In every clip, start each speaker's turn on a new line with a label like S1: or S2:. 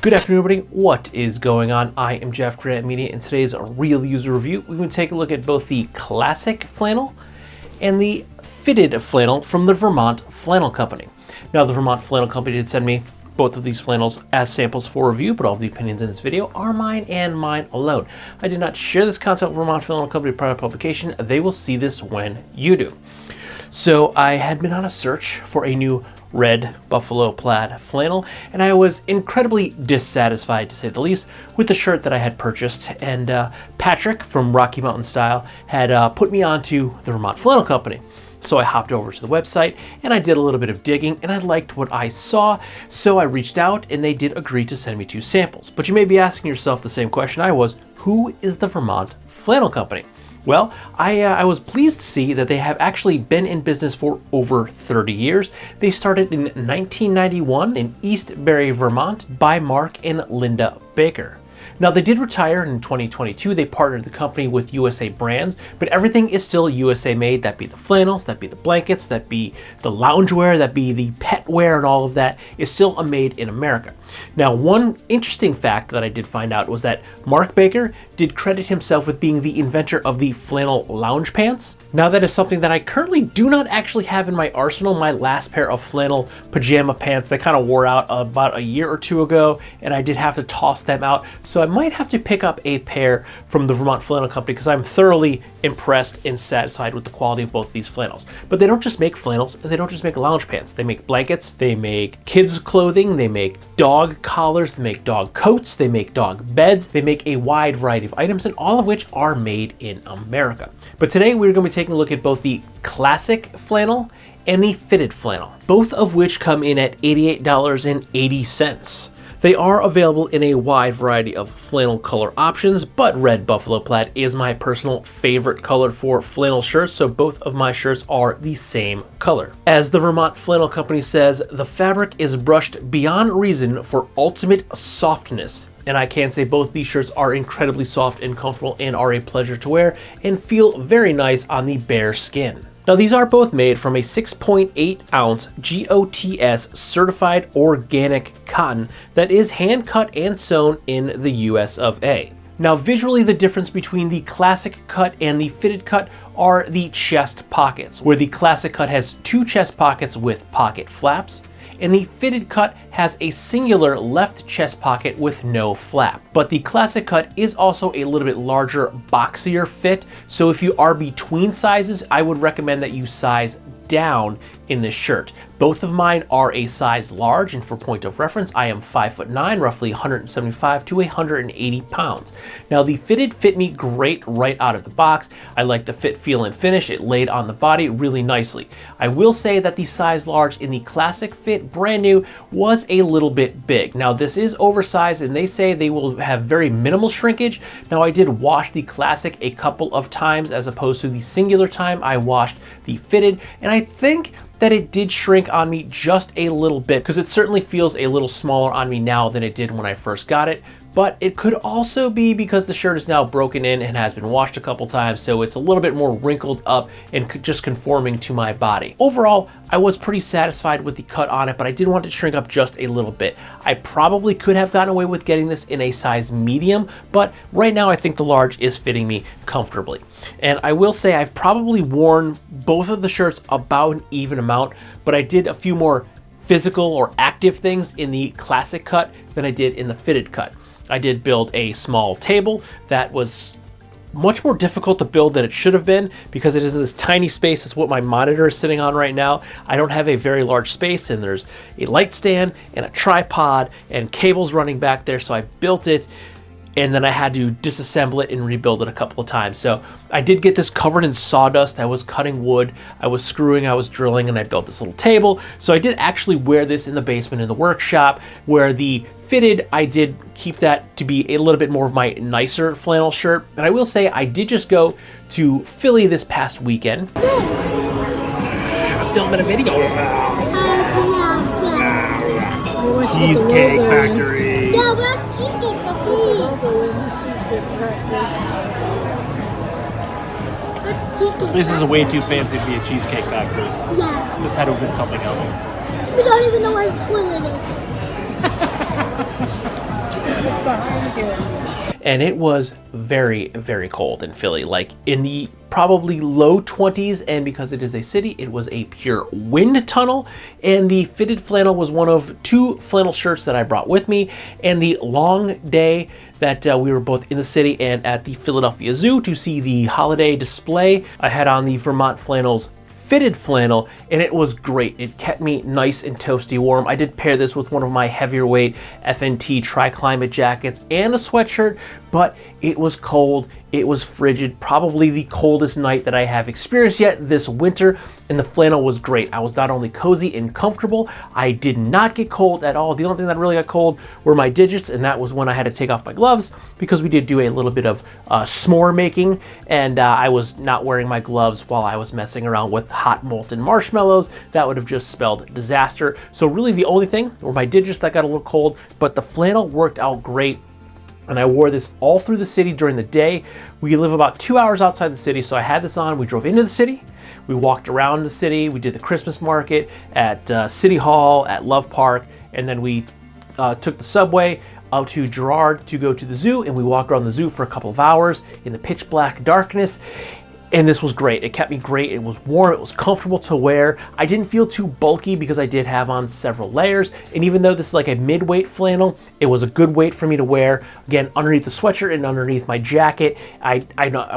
S1: Good afternoon, everybody. What is going on? I am jeffgrantMEDIA. In today's real user review, we're going to take a look at both the classic flannel and the fitted flannel from the Vermont Flannel Company. Now, the Vermont Flannel Company did send me both of these flannels as samples for review, but all of the opinions in this video are mine and mine alone. I did not share this content with Vermont Flannel Company prior to publication. They will see this when you do. So I had been on a search for a new red buffalo plaid flannel, and I was incredibly dissatisfied, to say the least, with the shirt that I had purchased. And Patrick from Rocky Mountain Style had put me onto the Vermont Flannel Company. So I hopped over to the website and I did a little bit of digging, and I liked what I saw, so I reached out and they did agree to send me 2 samples. But you may be asking yourself the same question I was: who is the Vermont Flannel Company? Well, I was pleased to see that they have actually been in business for over 30 years. They started in 1991 in Eastbury, Vermont by Mark and Linda Baker. Now, they did retire in 2022. They partnered the company with USA brands, but everything is still USA made. That be the flannels, that be the blankets, that be the loungewear, that be the pet wear, and all of that is still made in America. Now, one interesting fact that I did find out was that Mark Baker did credit himself with being the inventor of the flannel lounge pants. Now, that is something that I currently do not actually have in my arsenal. My last pair of flannel pajama pants, they kind of wore out about a year or 2 ago, and I did have to toss them out. So I might have to pick up a pair from the Vermont Flannel Company because I'm thoroughly impressed and satisfied with the quality of both these flannels. But they don't just make flannels, and they don't just make lounge pants. They make blankets, they make kids clothing, they make dog collars, they make dog coats, they make dog beds, they make a wide variety of items, and all of which are made in America. But today we're going to be taking a look at both the classic flannel and the fitted flannel, both of which come in at $88.80. They are available in a wide variety of flannel color options, but red buffalo plaid is my personal favorite color for flannel shirts, so both of my shirts are the same color. As the Vermont Flannel Company says, the fabric is brushed beyond reason for ultimate softness. And I can say both these shirts are incredibly soft and comfortable and are a pleasure to wear and feel very nice on the bare skin. Now, these are both made from a 6.8 ounce GOTS certified organic cotton that is hand cut and sewn in the US of A. Now, visually, the difference between the classic cut and the fitted cut are the chest pockets, where the classic cut has 2 chest pockets with pocket flaps, and the fitted cut has a singular left chest pocket with no flap. But the classic cut is also a little bit larger, boxier fit, so if you are between sizes, I would recommend that you size down in this shirt. Both of mine are a size large, and for point of reference, I am 5'9", roughly 175 to 180 pounds. Now, the fitted fit me great right out of the box. I like the fit, feel, and finish. It laid on the body really nicely. I will say that the size large in the classic fit, brand new, was a little bit big. Now, this is oversized, and they say they will have very minimal shrinkage. Now, I did wash the classic a couple of times as opposed to the singular time I washed the fitted, and I think that it did shrink on me just a little bit, because it certainly feels a little smaller on me now than it did when I first got it. But it could also be because the shirt is now broken in and has been washed a couple times, so it's a little bit more wrinkled up and just conforming to my body. Overall, I was pretty satisfied with the cut on it, but I did want to shrink up just a little bit. I probably could have gotten away with getting this in a size medium, but right now I think the large is fitting me comfortably. And I will say I've probably worn both of the shirts about an even amount, but I did a few more physical or active things in the classic cut than I did in the fitted cut. I did build a small table that was much more difficult to build than it should have been because it is in this tiny space. That's what my monitor is sitting on right now. I don't have a very large space, and there's a light stand and a tripod and cables running back there, so I built it, and then I had to disassemble it and rebuild it a couple of times. So I did get this covered in sawdust. I was cutting wood, I was screwing, I was drilling, and I built this little table. So I did actually wear this in the basement in the workshop, where the fitted, I did keep that to be a little bit more of my nicer flannel shirt. And I will say I did just go to Philly this past weekend. I'm filming a video. Cheesecake Factory.
S2: Yeah, we're at Cheesecake Factory.
S1: This is way too fancy to be a Cheesecake Factory.
S2: Yeah.
S1: This had to have been something else.
S2: We don't even know where the toilet is.
S1: And it was very, very cold in Philly, like in the probably low 20s, and because it is a city, it was a pure wind tunnel. And the fitted flannel was one of 2 flannel shirts that I brought with me. And the long day that we were both in the city and at the Philadelphia Zoo to see the holiday display, I had on the Vermont Flannel's fitted flannel, and it was great. It kept me nice and toasty warm. I did pair this with one of my heavier weight FNT tri-climate jackets and a sweatshirt, but it was cold, it was frigid, probably the coldest night that I have experienced yet this winter, and the flannel was great. I was not only cozy and comfortable, I did not get cold at all. The only thing that really got cold were my digits, and that was when I had to take off my gloves because we did do a little bit of s'more making, and I was not wearing my gloves while I was messing around with hot molten marshmallows. That would have just spelled disaster. So really the only thing were my digits that got a little cold, but the flannel worked out great. And I wore this all through the city during the day. We live about 2 hours outside the city, so I had this on. We drove into the city, we walked around the city, we did the Christmas market at City Hall, at Love Park, and then we took the subway out to Girard to go to the zoo, and we walked around the zoo for a couple of hours in the pitch black darkness. And this was great. It kept me great. It was warm. It was comfortable to wear. I didn't feel too bulky because I did have on several layers. And even though this is like a mid-weight flannel, it was a good weight for me to wear. Again, underneath the sweatshirt and underneath my jacket. I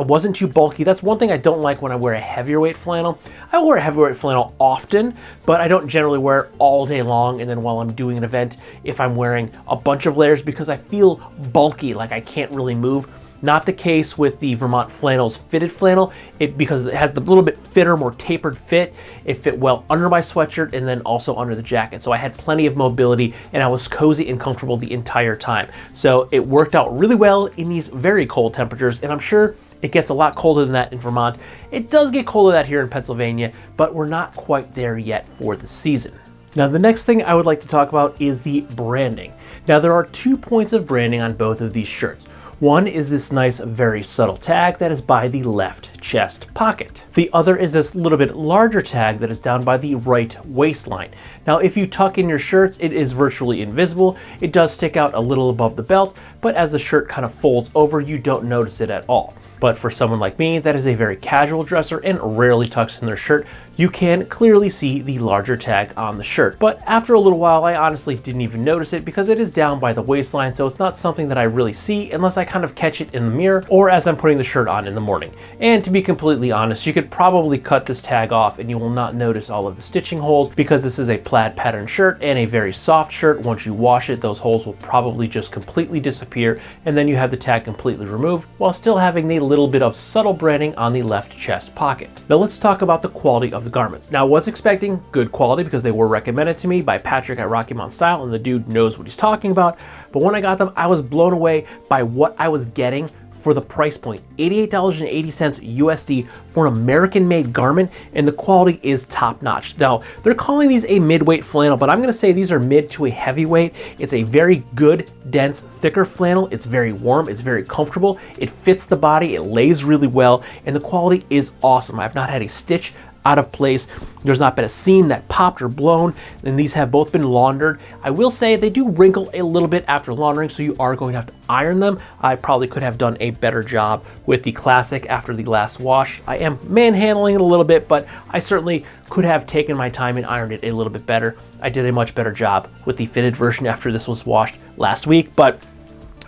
S1: wasn't too bulky. That's one thing I don't like when I wear a heavier weight flannel. I wear a heavyweight flannel often, but I don't generally wear it all day long. And then while I'm doing an event, if I'm wearing a bunch of layers, because I feel bulky, like I can't really move. Not the case with the Vermont Flannel's fitted flannel, because it has the little bit fitter, more tapered fit. It fit well under my sweatshirt and then also under the jacket. So I had plenty of mobility and I was cozy and comfortable the entire time. So it worked out really well in these very cold temperatures, and I'm sure it gets a lot colder than that in Vermont. It does get colder than that here in Pennsylvania, but we're not quite there yet for the season. Now, the next thing I would like to talk about is the branding. Now, there are 2 points of branding on both of these shirts. One is this nice, very subtle tag that is by the left chest pocket. The other is this little bit larger tag that is down by the right waistline. Now, if you tuck in your shirts, it is virtually invisible. It does stick out a little above the belt, but as the shirt kind of folds over, you don't notice it at all. But for someone like me that is a very casual dresser and rarely tucks in their shirt, you can clearly see the larger tag on the shirt. But after a little while, I honestly didn't even notice it because it is down by the waistline, so it's not something that I really see unless I kind of catch it in the mirror or as I'm putting the shirt on in the morning. And to be completely honest, you could probably cut this tag off and you will not notice all of the stitching holes because this is a plaid pattern shirt and a very soft shirt. Once you wash it, those holes will probably just completely disappear, and then you have the tag completely removed while still having a little bit of subtle branding on the left chest pocket. Now let's talk about the quality of the garments. Now, I was expecting good quality because they were recommended to me by Patrick at Rocky Mountain Style, and the dude knows what he's talking about. But when I got them, I was blown away by what I was getting for the price point. $88.80 USD for an American-made garment, and the quality is top-notch. Now, they're calling these a mid-weight flannel, but I'm gonna say these are mid to a heavyweight. It's a very good, dense, thicker flannel. It's very warm, it's very comfortable. It fits the body, it lays really well, and the quality is awesome. I've not had a stitch out of place. There's not been a seam that popped or blown, and these have both been laundered. I will say they do wrinkle a little bit after laundering, so you are going to have to iron them. I probably could have done a better job with the Classic after the last wash. I am manhandling it a little bit, but I certainly could have taken my time and ironed it a little bit better. I did a much better job with the fitted version after this was washed last week, but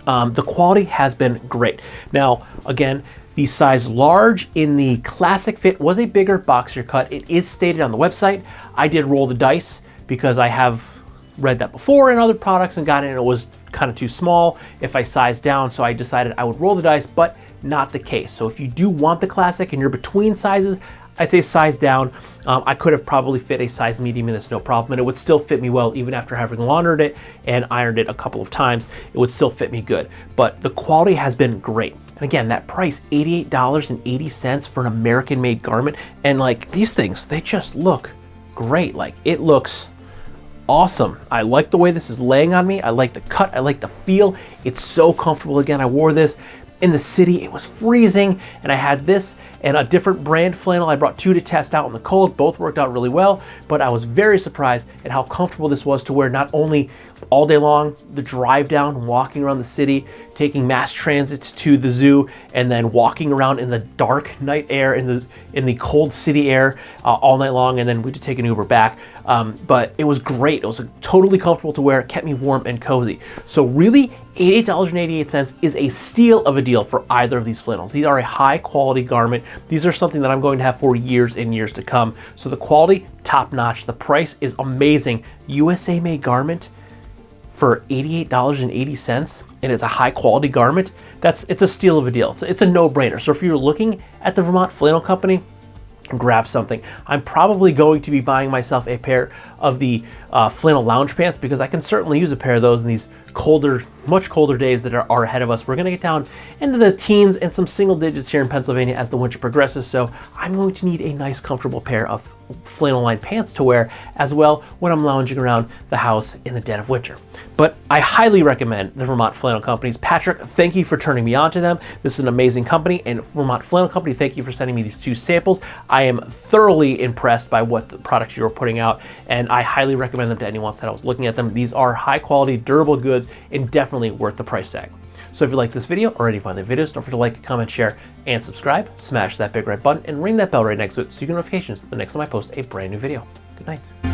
S1: the quality has been great. Now, again, the size large in the Classic fit was a bigger boxer cut. It is stated on the website. I did roll the dice because I have read that before in other products and got it, and it was kind of too small if I sized down, so I decided I would roll the dice, but not the case. So if you do want the Classic and you're between sizes, I'd say size down. I could have probably fit a size medium in this, no problem, and it would still fit me well even after having laundered it and ironed it a couple of times. It would still fit me good, but the quality has been great. And again, that price, $88.80 for an American-made garment, and like these things, they just look great. Like, it looks awesome. I like the way this is laying on me. I like the cut. I like the feel. It's so comfortable. Again, I wore this in the city. It was freezing, and I had this and a different brand flannel. I brought two to test out in the cold. Both worked out really well, but I was very surprised at how comfortable this was to wear not only all day long, the drive down, walking around the city, taking mass transit to the zoo, and then walking around in the dark night air, in the cold city air all night long, and then we had to take an Uber back. But it was great. It was totally comfortable to wear. It kept me warm and cozy. So really, $88.88 is a steal of a deal for either of these flannels. These are a high quality garment. These are something that I'm going to have for years and years to come. So the quality, top notch. The price is amazing. USA made garment for $88.80, and it's a high quality garment. It's a steal of a deal. It's a no-brainer. So if you're looking at the Vermont Flannel Company, grab something. I'm probably going to be buying myself a pair of the flannel lounge pants, because I can certainly use a pair of those in these colder, much colder days that are ahead of us. We're gonna get down into the teens and some single digits here in Pennsylvania as the winter progresses, so I'm going to need a nice comfortable pair of flannel lined pants to wear as well when I'm lounging around the house in the dead of winter. But I highly recommend the Vermont Flannel Companies. Patrick, thank you for turning me on to them. This is an amazing company, and Vermont Flannel Company, thank you for sending me these two samples. I am thoroughly impressed by what the products you're putting out, and I highly recommend them to anyone that I was looking at them. These are high quality, durable goods, and definitely worth the price tag. So if you like this video or any of my other videos, don't forget to like, comment, share, and subscribe. Smash that big red button and ring that bell right next to it so you get notifications the next time I post a brand new video. Good night.